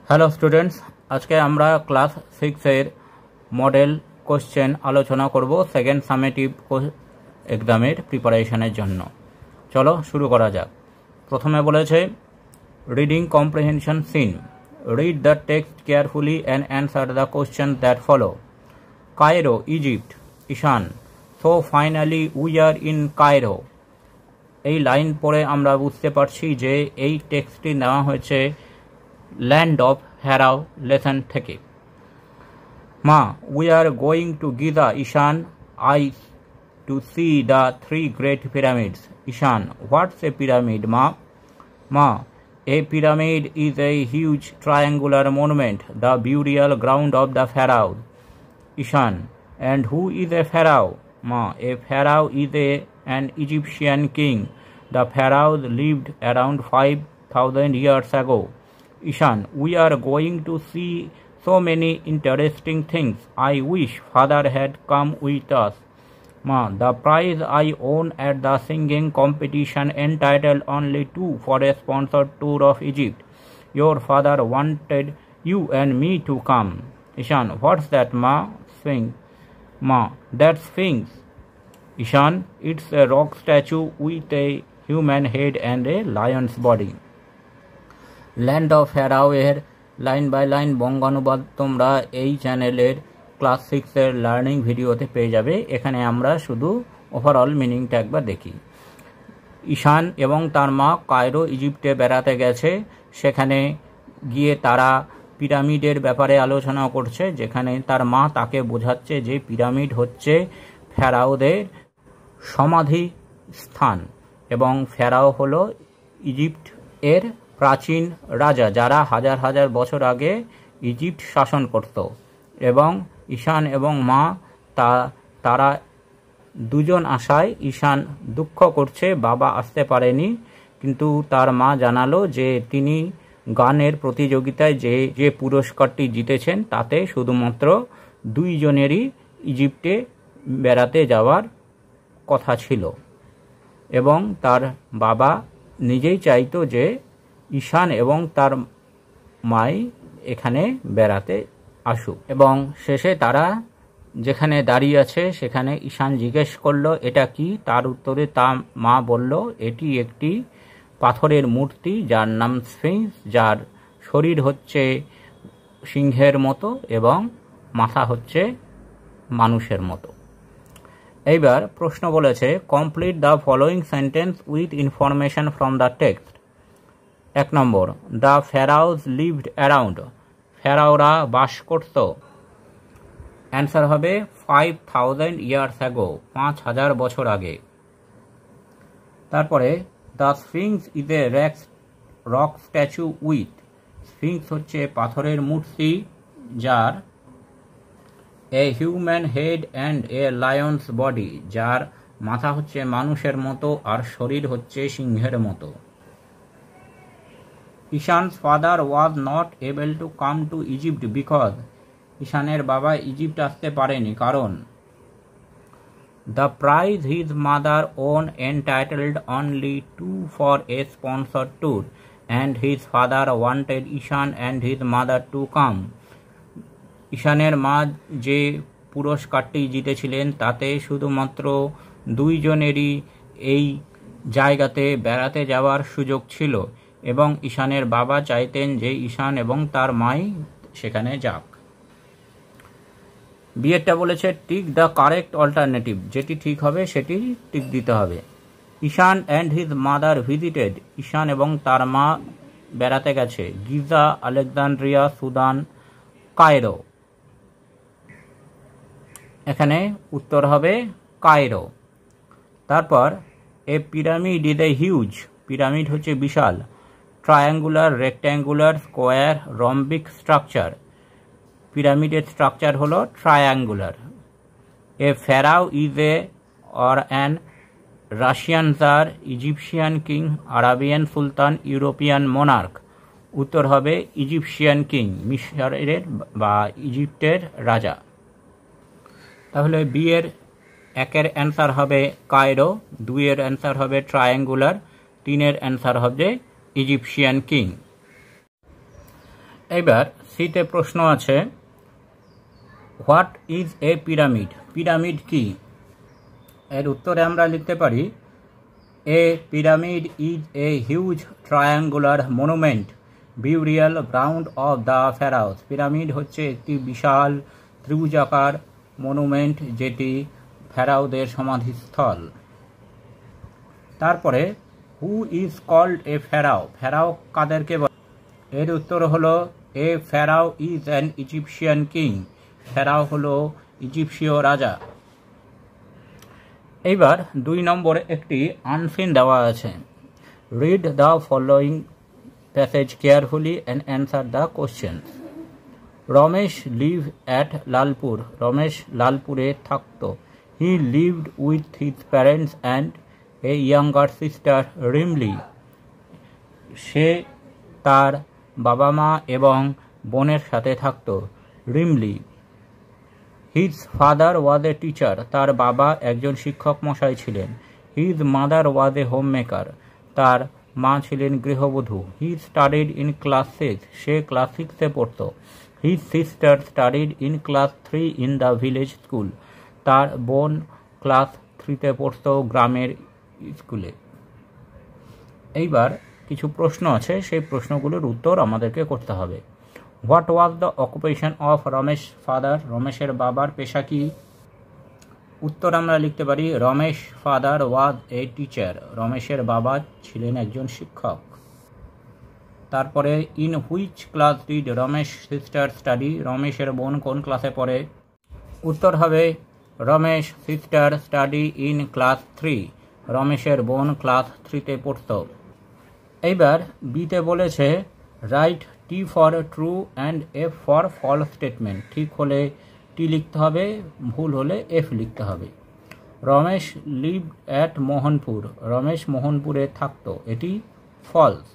Hello students, আজকে আমরা class 6 model question আলোচনা করব সেকেন্ড সামেটিভ এক্সামের প্রিপারেশনের জন্য। চলো শুরু করা যাক। প্রথমে বলেছে reading comprehension seen. Read the text carefully and answer the question that follow. Cairo, Egypt. Ishan, so finally we are in Cairo. এই লাইন পড়ে আমরা বুঝতে পারছি যে এই টেক্সটটি নেওয়া হয়েছে ল্যান্ড অফ ফ্যারাও লেসন থেকে। মা, we are going to Giza. Ishan, I to see the 3 great pyramids. Ishan, what's a pyramid মা? মা, a pyramid is a huge triangular monument, the burial ground of the pharaoh. Ishan, and who is a pharaoh? Ma, a pharaoh is an Egyptian king. The pharaohs lived around 5,000 years ago. Ishan, we are going to see so many interesting things. I wish father had come with us. Ma, the prize I won at the singing competition entitled only 2 for a sponsored tour of Egypt. Your father wanted you and me to come. Ishan, what's that ma? Sphinx. Ma, that's Sphinx. Ishan, it's a rock statue with a human head and a lion's body. Land of pharaoh এর line by line বঙ্গানুবাদ তোমরা এই চ্যানেলের class 6 learning ভিডিওতে পেয়ে যাবে। এখানে আমরা শুধু ওভারঅল মিনিংটা একবার দেখি। ঈশান এবং তার মা কায়রো ইজিপ্টে বেড়াতে গেছে। সেখানে গিয়ে তারা পিরামিডের ব্যাপারে আলোচনা করছে, যেখানে তার মা তাকে বোঝাচ্ছে যে পিরামিড হচ্ছে ফেরাওদের সমাধি স্থান এবং ফেরাও হলো ইজিপ্ট এর প্রাচীন রাজা, যারা হাজার হাজার বছর আগে ইজিপ্ট শাসন করত। এবং ঈশান এবং মা তারা দুজন আসায় ঈশান দুঃখ করছে বাবা আসতে পারেনি, কিন্তু তার মা জানালো যে তিনি গানের প্রতিযোগিতায় যে পুরস্কারটি জিতেছেন তাতে শুধুমাত্র 2 জনেরই ইজিপ্টে বেড়াতে যাওয়ার কথা ছিল এবং তার বাবা নিজেই চাইতো যে ঈশান এবং তার মাই এখানে বেড়াতে আসুক। এবং শেষে তারা যেখানে দাঁড়িয়ে আছে সেখানে ঈশান জিজ্ঞেস করলো এটা কি? তার উত্তরে তার মা বলল এটি একটি পাথরের মূর্তি যার নাম স্ফিংস, যার শরীর হচ্ছে সিংহের মতো এবং মাথা হচ্ছে মানুষের মতো। এইবার প্রশ্ন বলেছে complete the following sentence with information from the text. 1 number, the pharaohs lived around. ফেরাওরা বাস করত। অ্যান্সার হবে 5,000 years ago, 5,000 বছর আগে। তারপরে the Sphinx is a rock statue with. Sphinx হচ্ছে পাথরের মূর্তি যার a human head and a Lions body, যার মাথা হচ্ছে মানুষের মতো আর শরীর হচ্ছে সিংহের মতো। Ishan's father was not able to come to Egypt because. ঈশানের বাবা ইজিপ্ট আসতে পারেনি কারণ the prize his mother won entitled only 2 for a sponsor tour and his father wanted Ishan and his mother to come. ঈশানের মা যে পুরস্কারটি জিতেছিলেন তাতে শুধুমাত্র 2 জনেরই এই জায়গাতে বেড়াতে যাওয়ার সুযোগ ছিল এবং ঈশানের বাবা চাইতেন যে ঈশান এবং তার মাই সেখানে যাক। বিয়েরটা বলেছে টিক দ্য কারেক্ট অল্টারনেটিভ, যেটি ঠিক হবে সেটি টিক দিতে হবে। ঈশান অ্যান্ড হিজ মাদার ভিজিটেড। ঈশান এবং তার মা বেড়াতে গেছে গিজা, আলেকজান্দ্রিয়া, সুদান, কায়রো। এখানে উত্তর হবে কায়রো। তারপর a pyramid is a huge. Pyramid হচ্ছে বিশাল। Triangular, rectangular, square, rhombic structure. পিরামিডের স্ট্রাকচার হলো triangular. A pharaoh is a or an Russian czar, Egyptian king, Arabian sultan, European monarch. উত্তর হবে ইজিপশিয়ান কিং, মিশরের বা ইজিপ্টের রাজা। তাহলে বিয়ের 1-এর অ্যান্সার হবে কায়রো, 2-এর অ্যান্সার হবে ট্রায়াঙ্গুলার, 3-এর অ্যান্সার হবে ইজিপশিয়ান কিং। এবার সিতে প্রশ্ন আছে, what is a pyramid? Pyramid কি? এর উত্তরে আমরা লিখতে পারি, a pyramid is a huge triangular monument burial ground of the pharaohs. Pyramid হচ্ছে একটি বিশাল ত্রিভুজাকার মনুমেন্ট যেটি ফেরাওদের সমাধিস্থল। তারপরে হু ইজ কল্ড এ ফেরাও? ফেরাও কাদেরকে বলে? এর উত্তর হলো, এ pharaoh is an Egyptian king. ফেরাও হলো ইজিপশীয় রাজা। এইবার 2 নম্বরে একটি আনসিন দেওয়া আছে, read the following passage carefully and answer the question. Ramesh live at Lalpur. Ramesh লালপুরে থাকত। He lived with his parents and a younger sister Rimli. সে তার বাবা মা এবং বোনের সাথে থাকত, Rimli. His father was a teacher. তার বাবা একজন শিক্ষক মশাই ছিলেন। His mother was a homemaker. তার মা ছিলেন গৃহবধূ। He studied in class 6। সে ক্লাস 6-এ পড়ত। His sister studied in class 3 in the village school. তার বোন ক্লাস 3-তে পড়ত গ্রামের স্কুলে। এইবার কিছু প্রশ্ন আছে, সেই প্রশ্নগুলোর উত্তর আমাদেরকে করতে হবে। What was the occupation of Ramesh father? রমেশের বাবার পেশা কি? উত্তর আমরা লিখতে পারি, Ramesh father was a teacher. রমেশের বাবা ছিলেন একজন শিক্ষক। তারপরে in which class did Ramesh sister study? রমেশের বোন কোন ক্লাসে পড়ে? উত্তর হবে, Ramesh sister study in class 3। রমেশের বোন ক্লাস 3-তে পড়ত। এইবার বিতে বলেছে, write T for true and F for false statement. ঠিক হলে টি লিখতে হবে, ভুল হলে এফ লিখতে হবে। Ramesh live at Mohanpur. রমেশ মোহনপুরে থাকত, এটি false.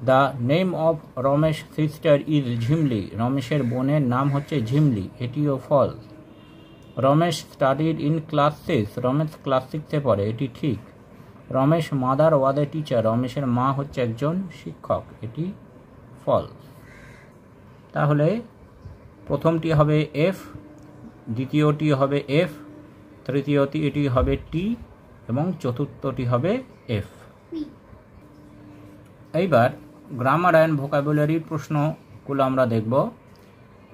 The name of Ramesh sister is Jhimli. রমেশের বোনের নাম হচ্ছে ঝিমলি, এটিও false. Ramesh studied in class 6। Ramesh class 6-এ পড়ে, এটি ঠিক। Ramesh mother was a teacher. রমেশের মা হচ্ছে একজন শিক্ষক, এটি ফলস। তাহলে প্রথমটি হবে এফ, দ্বিতীয়টি হবে এফ, তৃতীয়টি হবে টি এবং চতুর্থটি হবে এফ। এইবার গ্রামার অ্যান্ড ভোকাবুলারির প্রশ্নগুলো আমরা দেখব।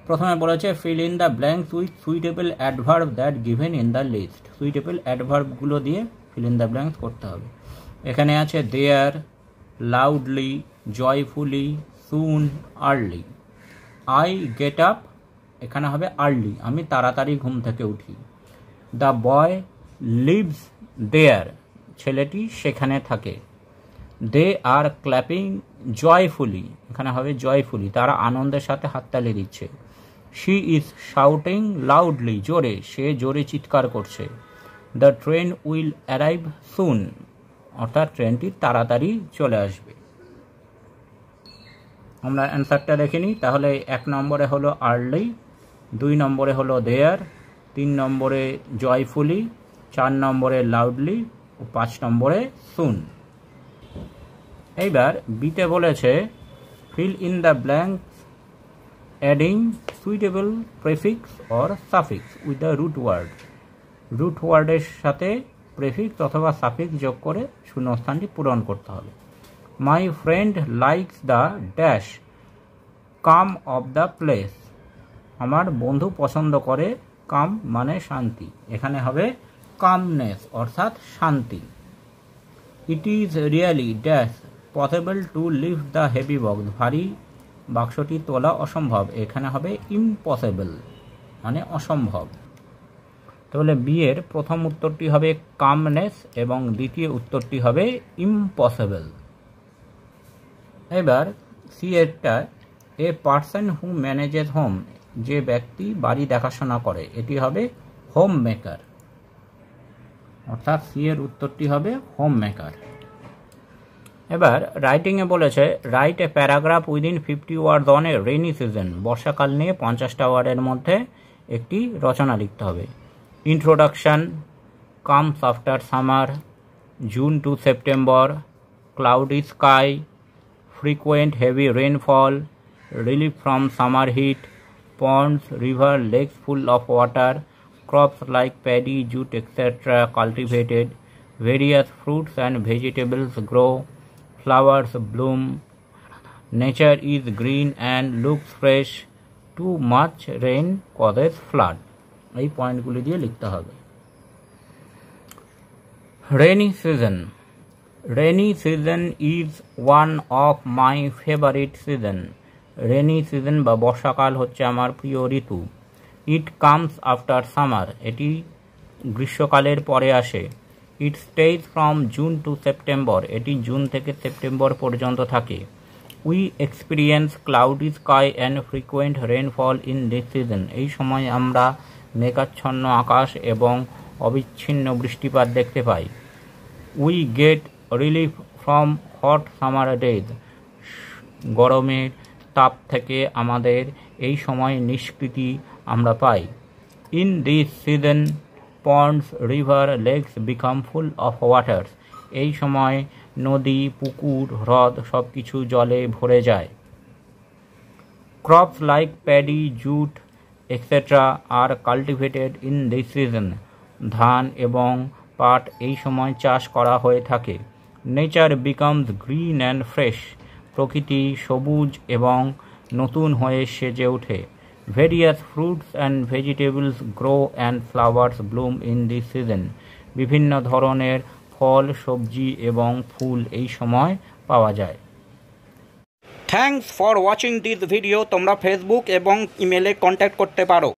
প্রথমে বলেছে, fill in the blanks with suitable adverb that given in the list. Suitable অ্যাডভার্বগুলো দিয়ে ফিল ইন দ্য ব্ল্যাঙ্কস করতে হবে। এখানে আছে there, loudly, joyfully, soon, early. I get up, এখানে হবে আর্লি, আমি তাড়াতাড়ি ঘুম থেকে উঠি। দ্য বয় লিভস দেয়ার, ছেলেটি সেখানে থাকে। দে আর ক্ল্যাপিং জয়ফুলি, এখানে হবে জয়ফুলি, তারা আনন্দের সাথে হাততালি দিচ্ছে। শি ইজ শাউটিং লাউডলি, জোরে, সে জোরে চিৎকার করছে। দ্য ট্রেন উইল অ্যারাইভ সুন, অর্থাৎ ট্রেনটি তাড়াতাড়ি চলে আসবে। আমরা অ্যান্সারটা দেখে নিই। তাহলে 1 নম্বরে হলো আর্লি, 2 নম্বরে হলো দেয়ার, 3 নম্বরে জয়ফুলি, 4 নম্বরে লাউডলি ও 5 নম্বরে সুন। এইবার বিতে বলেছে, fill in the blanks adding suitable prefix or suffix with the root word. Root ওয়ার্ডের সাথে প্রেফিক্স অথবা সাফিক্স যোগ করে শূন্যস্থানটি পূরণ করতে হবে। My friend likes the dash come of the place. আমার বন্ধু পছন্দ করে, কাম মানে শান্তি, এখানে হবে কামনেস অর্থাৎ শান্তি। It is really dash possible to lift the heavy box. ভারী বাক্সটি তোলা অসম্ভব, এখানে হবে ইম্পসিবল মানে অসম্ভব। তাহলে বি এর প্রথম উত্তরটি হবে কামনেস এবং দ্বিতীয় উত্তরটি হবে ইম্পসিবল। এবার সি এরটা, a person who manages home, যে ব্যক্তি বাড়ি দেখাশোনা করে, এটি হবে হোম মেকার, অর্থাৎ সি এর উত্তরটি হবে হোম মেকার। এবার রাইটিংয়ে বলেছে, write a paragraph within 50 words on a rainy season. বর্ষাকাল নিয়ে 50টা ওয়ার্ডের মধ্যে একটি রচনা লিখতে হবে। Introduction, comes after summer, June to September, cloudy sky, frequent heavy rainfall, relief from summer heat, ponds, river, lakes full of water, crops like paddy, jute, etc. cultivated, various fruits and vegetables grow, flowers bloom, nature is green and looks fresh, too much rain causes flood. এই পয়েন্টগুলি দিয়ে লিখতে হবে। Rainy season. Rainy season is one of my favorite season. Rainy season বা বর্ষাকাল হচ্ছে আমার প্রিয় ঋতু। It comes after summer. এটি গ্রীষ্মকালের পরে আসে। It stays from June to September. এটি জুন থেকে সেপ্টেম্বর পর্যন্ত থাকে। We experience cloudy sky and frequent rainfall in this season. এই সময় আমরা মেঘাচ্ছন্ন আকাশ এবং অবিচ্ছিন্ন বৃষ্টিপাত দেখতে পাই। We get relief from hot summer days. গরমের তাপ থেকে আমাদের এই সময় নিষ্কৃতি আমরা পাই। In this season, ponds, river, lakes become full of water. এই সময় নদী, পুকুর, হ্রদ সব কিছু জলে ভরে যায়। Crops like paddy, jute, etc. are cultivated in this season. ধান এবং পাট এই সময় চাষ করা হয়ে থাকে। Nature becomes green and fresh. প্রকৃতি সবুজ এবং নতুন হয়ে সেজে ওঠে। Various fruits and vegetables grow and flowers bloom in this season. বিভিন্ন ধরনের ফল, সবজি এবং ফুল এই সময় পাওয়া যায়। Thanks for watching this video. তোমরা ফেসবুক এবং ইমেলে কন্ট্যাক্ট করতে পারো।